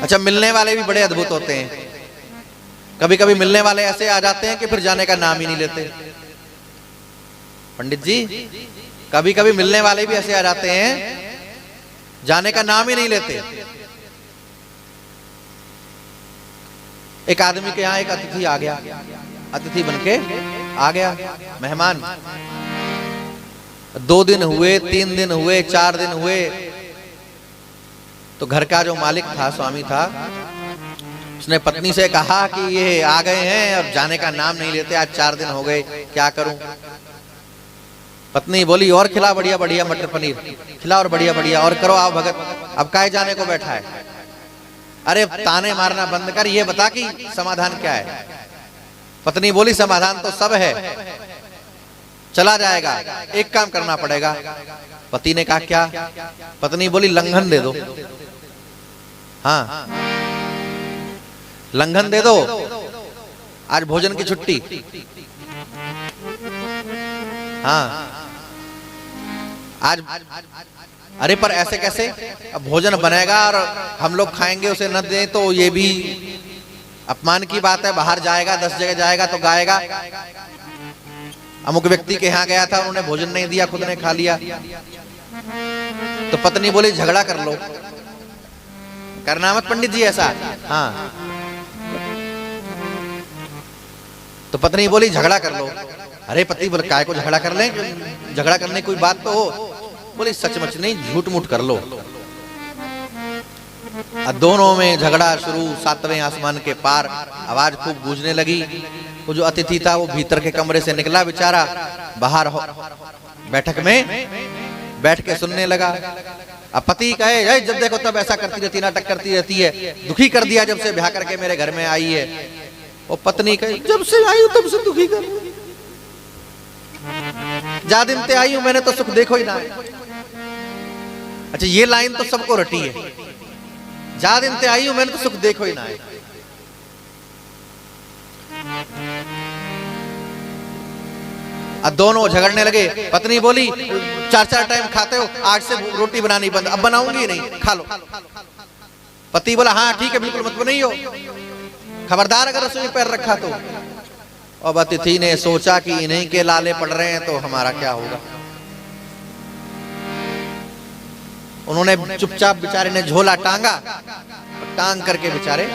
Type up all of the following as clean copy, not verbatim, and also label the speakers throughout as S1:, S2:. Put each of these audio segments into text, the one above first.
S1: अच्छा, मिलने वाले भी बड़े अद्भुत होते हैं। कभी कभी मिलने वाले ऐसे आ जाते हैं कि फिर जाने का नाम ही नहीं लेते। पंडित जी, कभी कभी मिलने वाले भी ऐसे आ जाते हैं, जाने का नाम ही नहीं लेते। एक आदमी के यहां एक अतिथि आ गया, अतिथि बनके आ गया, मेहमान। 2 दिन हुए, 3 दिन हुए, 4 दिन हुए, तो घर का जो मालिक था, स्वामी था, उसने पत्नी से कहा कि ये आ गए हैं और जाने का नाम नहीं लेते, आज 4 दिन हो गए, क्या करूं। पत्नी बोली, और खिला बढ़िया बढ़िया मटर पनीर खिला, और बढ़िया बढ़िया और करो, आओ भगत, अब काहे जाने को बैठा है। अरे ताने मारना बंद कर, ये बता कि समाधान क्या है। पत्नी बोली, समाधान तो सब है, चला जाएगा, एक काम करना पड़ेगा। पति ने कहा, क्या। पत्नी बोली, लंघन दे दो। हाँ, लंघन दे दो, आज भोजन की छुट्टी। हाँ, आज। अरे पर ऐसे कैसे, अब भोजन बनेगा और हम लोग खाएंगे, उसे न दें तो ये भी अपमान की बात है। बाहर जाएगा, 10 जगह जाएगा तो गाएगा। अमुक व्यक्ति के यहाँ गया था, उन्होंने भोजन नहीं दिया, खुद ने खा लिया। तो पत्नी बोली, झगड़ा कर लो। करना मत पंडित जी ऐसा। हाँ, तो पत्नी बोली, झगड़ा कर लो। अरे पति बोले, काय को झगड़ा कर लें, झगड़ा करने कोई बात तो हो। बोली, सचमुच नहीं, झूठ मूठ कर लो। दोनों में झगड़ा शुरू, 7वें आसमान के पार। आवाज खूब गूंजने लगी। वो जो अतिथि था वो भीतर के कमरे से निकला बेचारा, बाहर बैठक में बैठ के सुनने लगा। अब पति कहे, जब देखो तब ऐसा करती रहती, नाटक करती रहती है, दुखी कर दिया जब से ब्याह करके मेरे घर में आई है। वो पत्नी कहे, जब से आई हूं तब से दुखी कर, जा दिन ते आई हूं मैंने तो सुख देखो ही ना। अच्छा, ये लाइन तो सबको रटी है, जा दिन ते आई हूं मैंने तो सुख देखो ही ना है। अब दोनों झगड़ने लगे। पत्नी बोली, 4-4 टाइम खाते हो, आज से रोटी बनानी बंद, अब बनाऊंगी नहीं, खा लो। पति बोला, हाँ ठीक है, बिल्कुल मत बनाइयो, खबरदार अगर रसोई में पैर रखा तो। अब अतिथि ने सोचा कि इन्हीं के लाले पड़ रहे हैं तो हमारा क्या होगा। उन्होंने चुपचाप बेचारे ने झोला टांगा, टांग करके बेचारे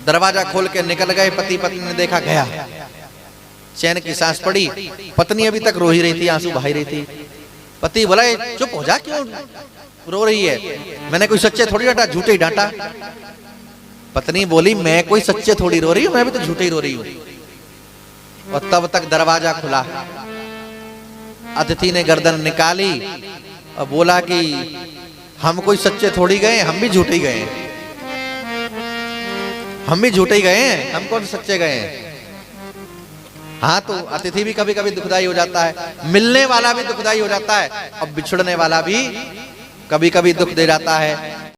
S1: दरवाजा खोल के निकल गए। पति पत्नी ने देखा, गया, चैन की सांस पड़ी। पत्नी अभी तक रो ही रही थी, आंसू बहा रही थी। पति बोला, चुप हो जा, क्यों रो रही है, मैंने कोई सच्चे थोड़ी डांटा, झूठे ही डांटा। पत्नी बोली, मैं कोई सच्चे थोड़ी रो रही हूं, मैं भी तो झूठे ही रो रही हूं। और तब तक दरवाजा खुला। अतिथि ने गर्दन निकाली और बोला कि हम कोई सच्चे थोड़ी गए, हम भी झूठे गए, हम भी झूठे गए हैं, हम कौन सच्चे गए हैं। हाँ, तो अतिथि भी कभी कभी दुखदाई हो जाता है, मिलने वाला भी दुखदाई हो जाता है, और बिछड़ने वाला भी कभी कभी दुख दे जाता है।